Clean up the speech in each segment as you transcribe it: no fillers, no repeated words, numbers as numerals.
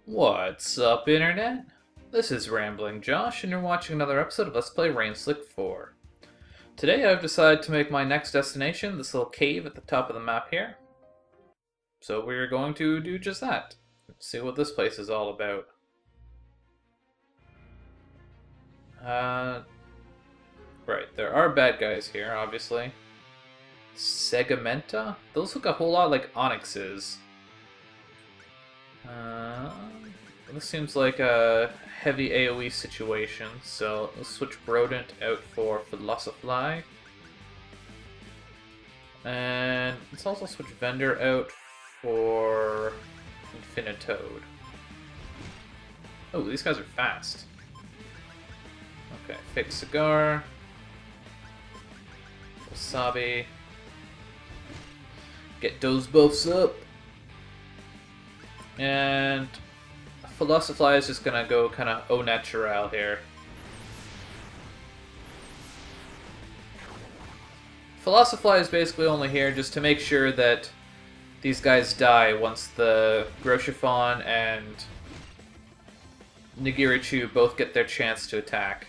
What's up, Internet? This is Rambling Josh, and you're watching another episode of Let's Play Rainslick 4. Today I've decided to make my next destination this little cave at the top of the map here. So we're going to do just that. See what this place is all about. Right, there are bad guys here, obviously. Segamenta? Those look a whole lot like onyxes. This seems like a heavy AoE situation, so let's switch Brodent out for Philosophy. And let's also switch Vendor out for Infinitoad. Oh, these guys are fast. Okay, Fake Cigar. Wasabi. Get those buffs up. And Philosophy is just gonna go kind of au naturel here. Philosophy is basically only here just to make sure that these guys die once the Groshifon and Nigirichu both get their chance to attack.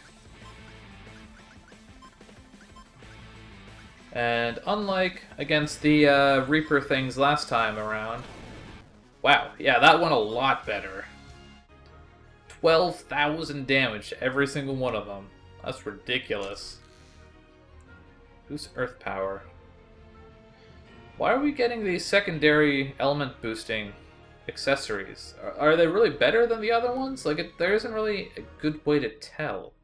And unlike against the Reaper things last time around, wow, yeah, that went a lot better. 12,000 damage to every single one of them. That's ridiculous. Boost Earth Power. Why are we getting these secondary element boosting accessories? Are they really better than the other ones? Like, there isn't really a good way to tell,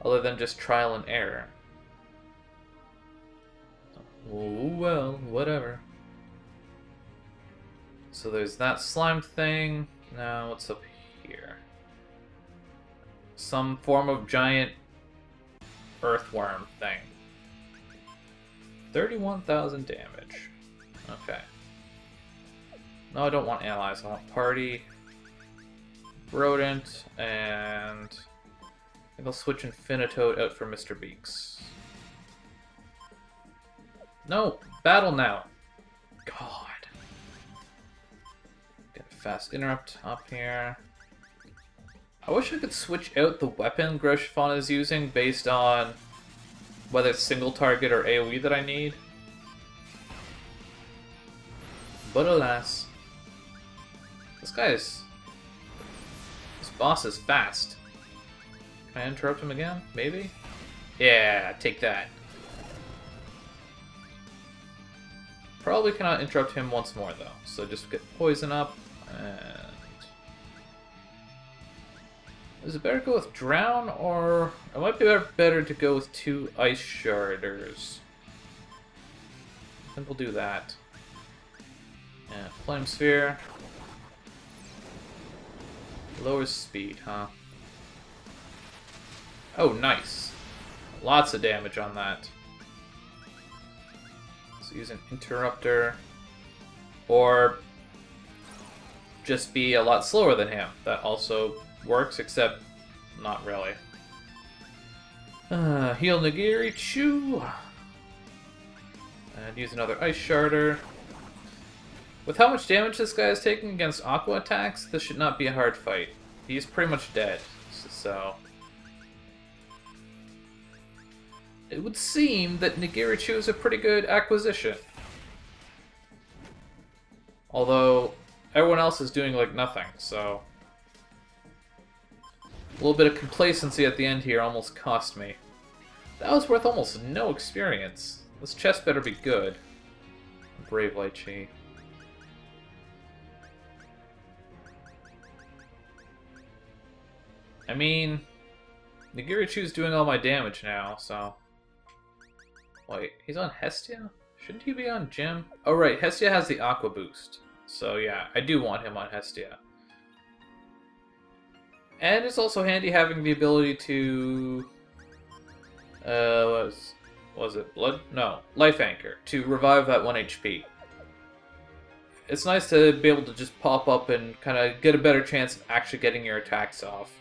other than just trial and error. Oh, well, whatever. So there's that slime thing. Now, what's up here? Some form of giant earthworm thing. 31,000 damage. Okay. No, I don't want allies. I want party, Rodent, and I think I'll switch Infinitoad out for Mr. Beaks. No! Battle now! God. Get a fast interrupt up here. I wish I could switch out the weapon Groshifon is using based on whether it's single target or AoE that I need. But alas. This boss is fast. Can I interrupt him again? Maybe? Yeah, take that. Probably cannot interrupt him once more though, so just get poison up, and... Is it better to go with Drown, or... It might be better to go with 2 Ice Sharders. I think we'll do that. Yeah, Flame Sphere. Lowers speed, huh? Oh, nice. Lots of damage on that. So use an Interrupter. Or just be a lot slower than him. That also works, except not really. Heal Nigirichu. And use another Ice Sharder. With how much damage this guy is taking against Aqua attacks, this should not be a hard fight. He's pretty much dead, so... It would seem that Nigirichu is a pretty good acquisition. Although, everyone else is doing like nothing, so... A little bit of complacency at the end here almost cost me. That was worth almost no experience. This chest better be good. Brave Lychee. I mean, Nigirichu's doing all my damage now, so... Wait, he's on Hestia? Shouldn't he be on Gym? Oh right, Hestia has the Aqua boost. So yeah, I do want him on Hestia. And it's also handy having the ability to... was it Blood? No, Life Anchor, to revive that 1 HP. It's nice to be able to just pop up and kind of get a better chance of actually getting your attacks off.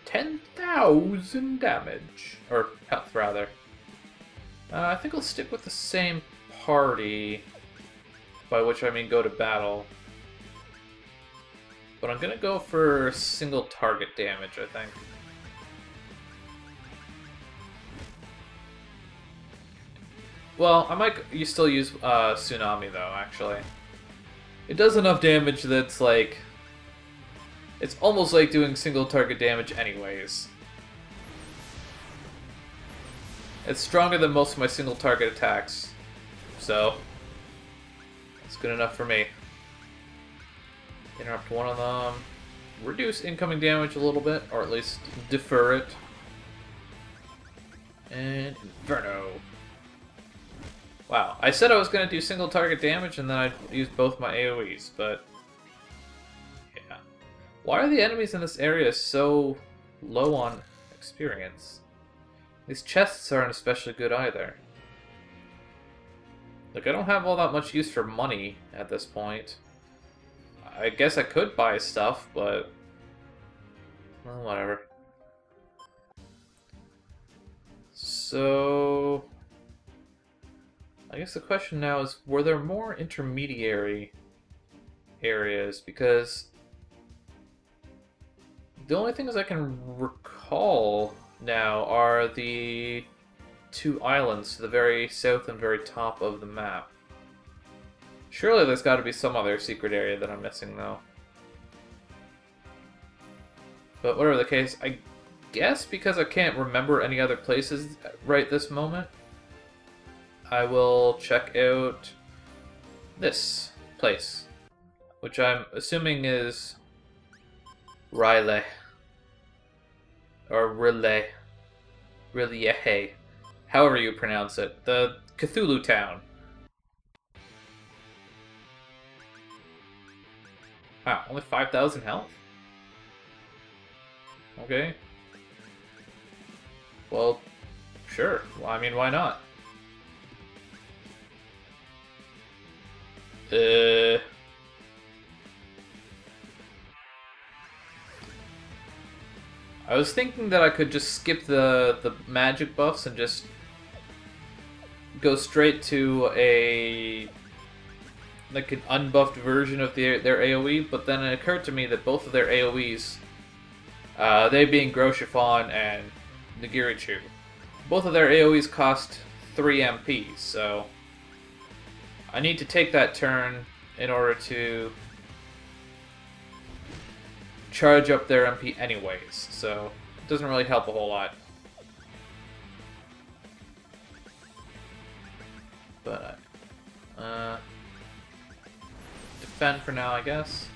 10,000 damage. Or health, rather. I think I'll stick with the same party. By which I mean go to battle. But I'm gonna go for single target damage, I think. Well, I might you still use Tsunami, though, actually. It does enough damage that's like... It's almost like doing single target damage anyways. It's stronger than most of my single target attacks. So, it's good enough for me. Interrupt one of them. Reduce incoming damage a little bit, or at least defer it. And Inferno. Wow, I said I was going to do single target damage and then I'd use both my AoEs, but... yeah. Why are the enemies in this area so low on experience? These chests aren't especially good either. Like, I don't have all that much use for money at this point. I guess I could buy stuff, but... well, whatever. So... I guess the question now is, were there more intermediary areas? Because the only things I can recall now are the two islands to the very south and very top of the map. Surely there's got to be some other secret area that I'm missing, though. But whatever the case, I guess because I can't remember any other places right this moment, I will check out this place, which I'm assuming is Riley. Or Riley. Riley, however you pronounce it. The Cthulhu town. Wow, only 5,000 health? Okay. Well, sure. Well, I mean, why not? I was thinking that I could just skip the magic buffs and just go straight to a like an unbuffed version of their AoE, but then it occurred to me that both of their AoEs, they being Groshifon and Nagirichu, both of their AoEs cost 3 MP, so I need to take that turn in order to charge up their MP anyways, so it doesn't really help a whole lot. But, defend for now, I guess.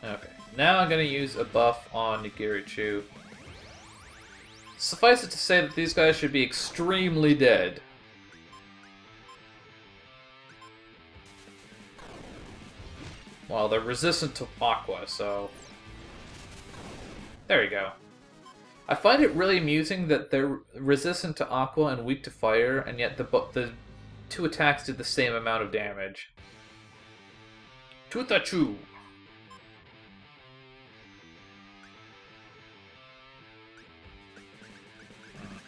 Okay, now I'm going to use a buff on Nagirichu. Suffice it to say that these guys should be extremely dead. Well, they're resistant to Aqua, so... there you go. I find it really amusing that they're resistant to Aqua and weak to Fire, and yet the two attacks did the same amount of damage. Tutachu!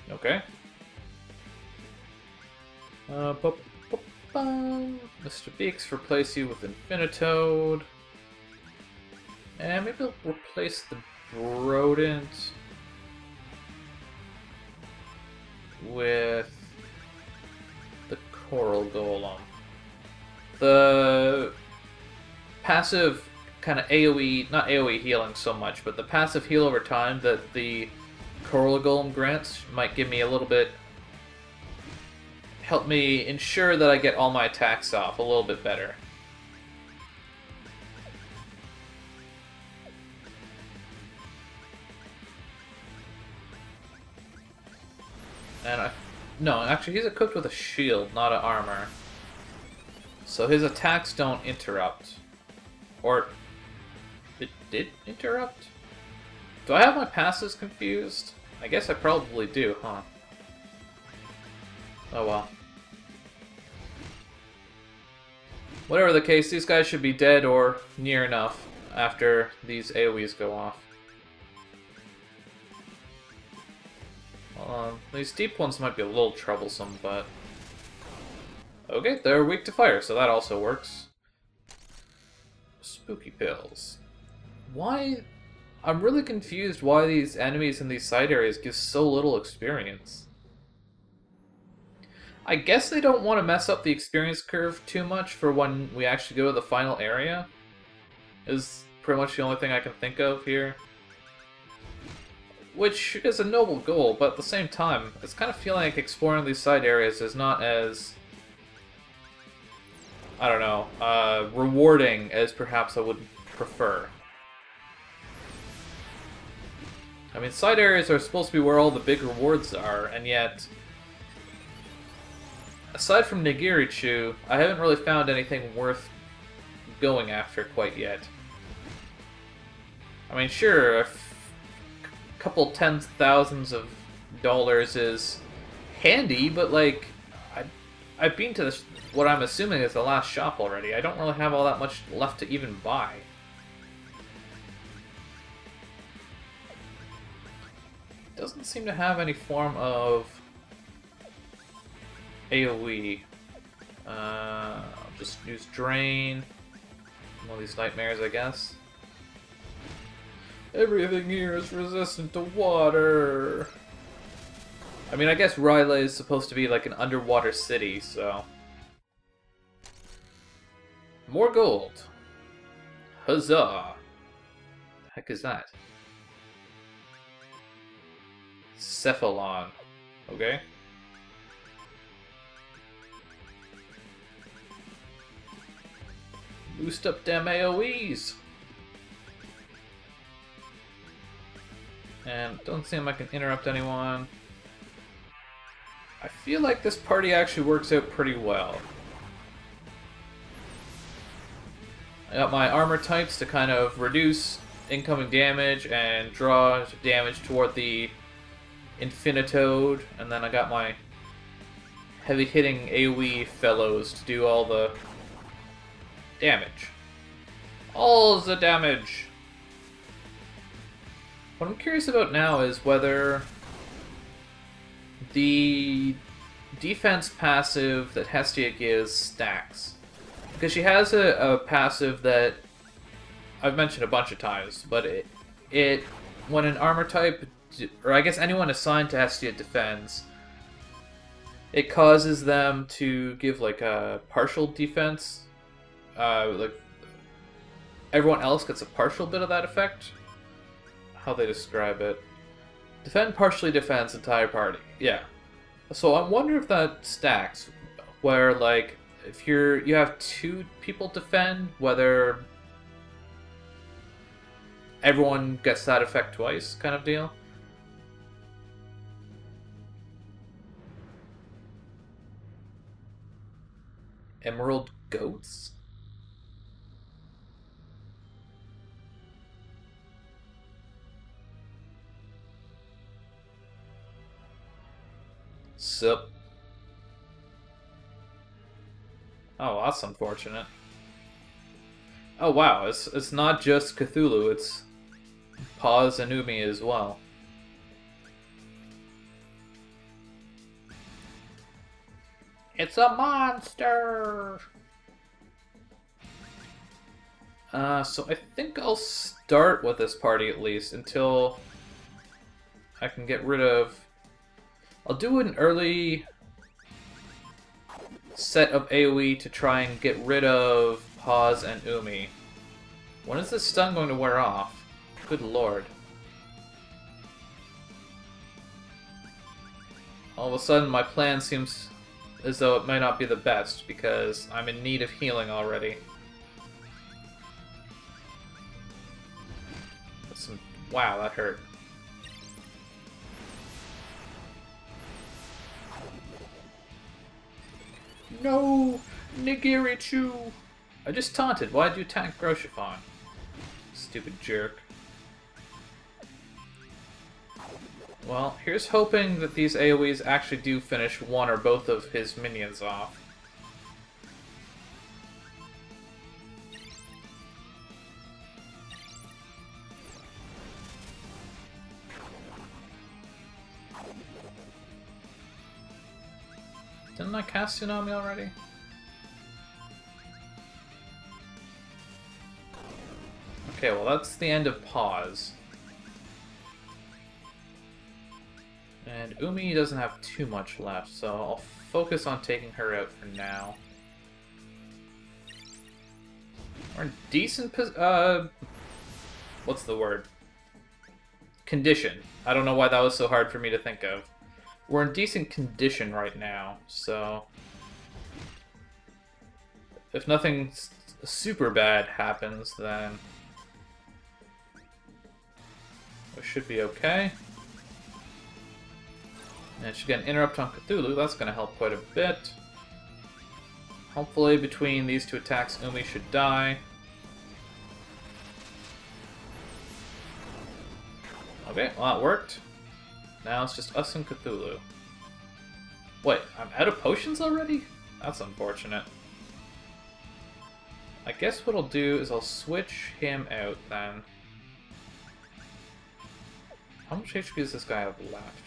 Okay. Mr. Beaks, replace you with Infinitoad. And maybe I'll replace the Rodent with the Coral Golem. The passive kind of AoE, not AoE healing so much, but the passive heal over time that the Coral Golem grants might give me a little bit, help me ensure that I get all my attacks off a little bit better. And no, actually he's equipped with a shield, not an armor. So his attacks don't interrupt. Or, it did interrupt? Do I have my passives confused? I guess I probably do, huh? Oh well. Whatever the case, these guys should be dead or near enough after these AoEs go off. These deep ones might be a little troublesome, but... Okay, they're weak to fire, so that also works. Spooky pills. Why? I'm really confused why these enemies in these side areas give so little experience. I guess they don't want to mess up the experience curve too much for when we actually go to the final area. Is pretty much the only thing I can think of here. Which is a noble goal, but at the same time, it's kind of feeling like exploring these side areas is not as, I don't know, rewarding as perhaps I would prefer. I mean, side areas are supposed to be where all the big rewards are, and yet, aside from Nigirichu, I haven't really found anything worth going after quite yet. I mean, sure, a couple tens of thousands of dollars is handy, but like, I've been to this, what I'm assuming is the last shop already. I don't really have all that much left to even buy. Doesn't seem to have any form of AoE. I'll just use Drain. One of these nightmares, I guess. Everything here is resistant to water. I mean, I guess Rainslick is supposed to be like an underwater city, so... More gold. Huzzah. The heck is that? Cephalon. Okay. Boost up them AoEs! And don't seem I can interrupt anyone. I feel like this party actually works out pretty well. I got my armor types to kind of reduce incoming damage and draw damage toward the Infinitode, and then I got my heavy-hitting AoE fellows to do all the damage. All the damage! What I'm curious about now is whether the defense passive that Hestia gives stacks. Because she has a passive that I've mentioned a bunch of times, but it when an armor type, or I guess anyone assigned to Hestia defends, it causes them to give like a partial defense. Like everyone else gets a partial bit of that effect. How they describe it. Defend partially defends entire party. Yeah. So I wonder if that stacks, where like if you have two people defend, whether everyone gets that effect twice, kind of deal. Emerald goats? Sup. Oh, that's unfortunate. Oh wow, it's not just Cthulhu, it's Paz and Umi as well. It's a monster! So I think I'll start with this party at least until I can get rid of... I'll do an early set of AoE to try and get rid of Paz and Umi. When is this stun going to wear off? Good lord. All of a sudden my plan seems as though it might not be the best because I'm in need of healing already. Wow, that hurt. No! Nigirichu! I just taunted. Why'd you attack Groshifon? Stupid jerk. Well, here's hoping that these AoEs actually do finish one or both of his minions off. Didn't I cast Tsunami already? Okay, well that's the end of pause. And Umi doesn't have too much left, so I'll focus on taking her out for now. We're in decent what's the word? Condition. I don't know why that was so hard for me to think of. We're in decent condition right now, so if nothing super bad happens, then we should be okay. And it should get an interrupt on Cthulhu. That's going to help quite a bit. Hopefully between these two attacks, Umi should die. Okay, well that worked. Now it's just us and Cthulhu. Wait, I'm out of potions already? That's unfortunate. I guess what I'll do is I'll switch him out then. How much HP does this guy have left?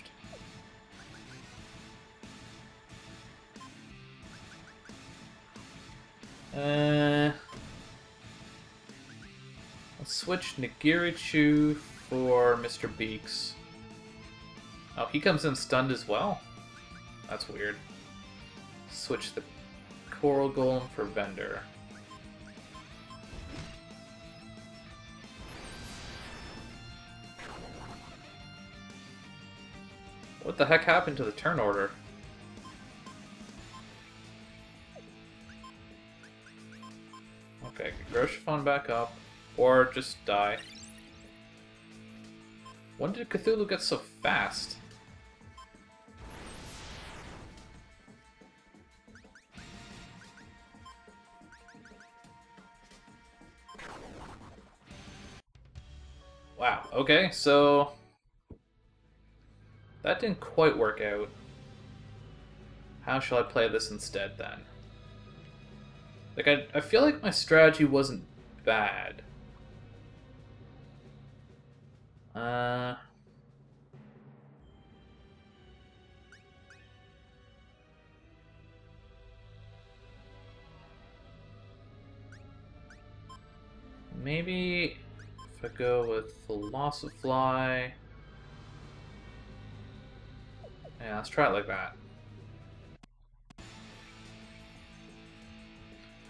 Let's switch Nagirichu for Mr. Beaks. Oh, he comes in stunned as well? That's weird. Switch the Coral Golem for Vendor. What the heck happened to the turn order? Okay, grow Chiffon back up, or just die. When did Cthulhu get so fast? Wow, okay, so that didn't quite work out. How shall I play this instead then? Like, I feel like my strategy wasn't bad. Maybe if I go with Philosophly. Yeah, let's try it like that.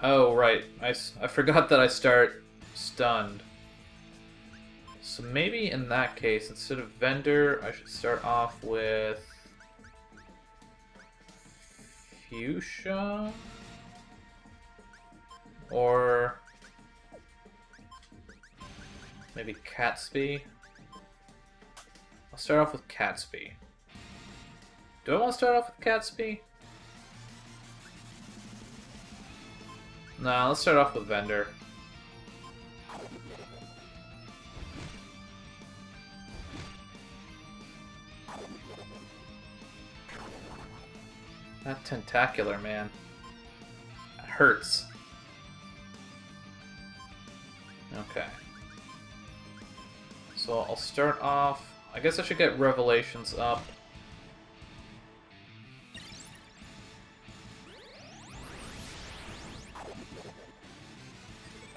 Oh, right. I forgot that I start stunned. So maybe in that case, instead of Vendor, I should start off with Fuchsia? Or maybe Catsby? I'll start off with Catsby. Do I want to start off with Catsby? Nah, let's start off with Vendor. That tentacular, man. It hurts. Okay. So I'll start off... I guess I should get Revelations up.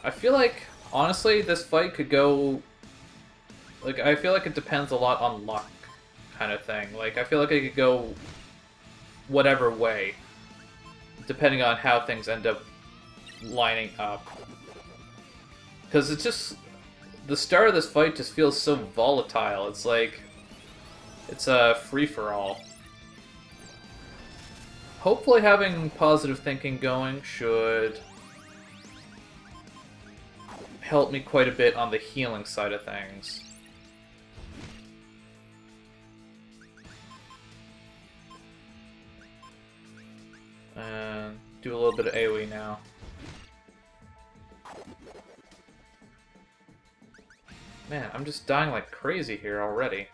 I feel like, honestly, this fight could go... Like, I feel like it depends a lot on luck, kind of thing. Like, I feel like it could go whatever way, depending on how things end up lining up. Because it's just... The start of this fight just feels so volatile. It's like... It's a free-for-all. Hopefully having positive thinking going should help me quite a bit on the healing side of things. And do a little bit of AoE now. Man, I'm just dying like crazy here already.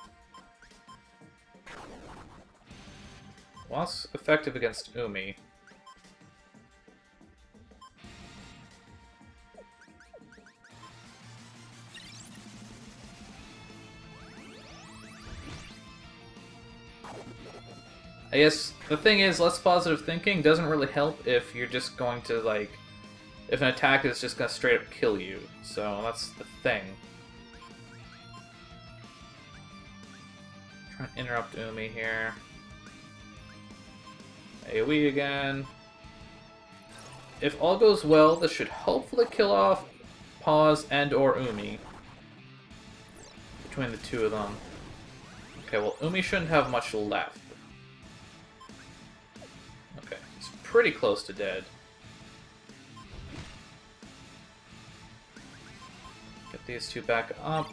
Well, that's effective against Umi. I guess the thing is, less positive thinking doesn't really help if you're just going to, like, if an attack is just gonna straight up kill you. So that's the thing. Trying to interrupt Umi here. AoE again. If all goes well, this should hopefully kill off Pause and or Umi. Between the two of them. Okay, well, Umi shouldn't have much left. Okay, he's pretty close to dead. Get these two back up.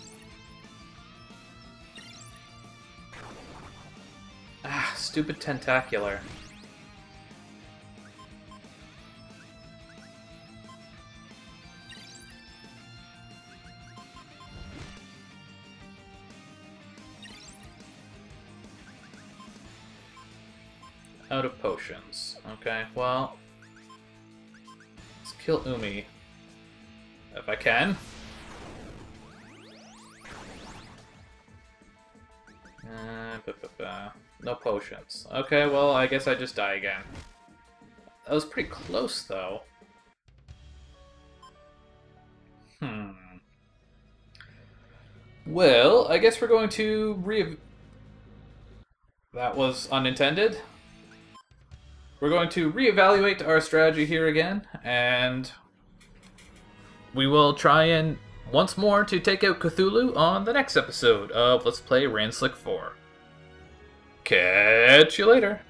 Ah, stupid tentacular. Out of potions. Okay, well... let's kill Umi. If I can. No potions. Okay, well, I guess I just die again. That was pretty close, though. Well, I guess we're going to That was unintended. We're going to reevaluate our strategy here again, and we will try and once more to take out Cthulhu on the next episode of Let's Play Rainslick 4. Catch you later!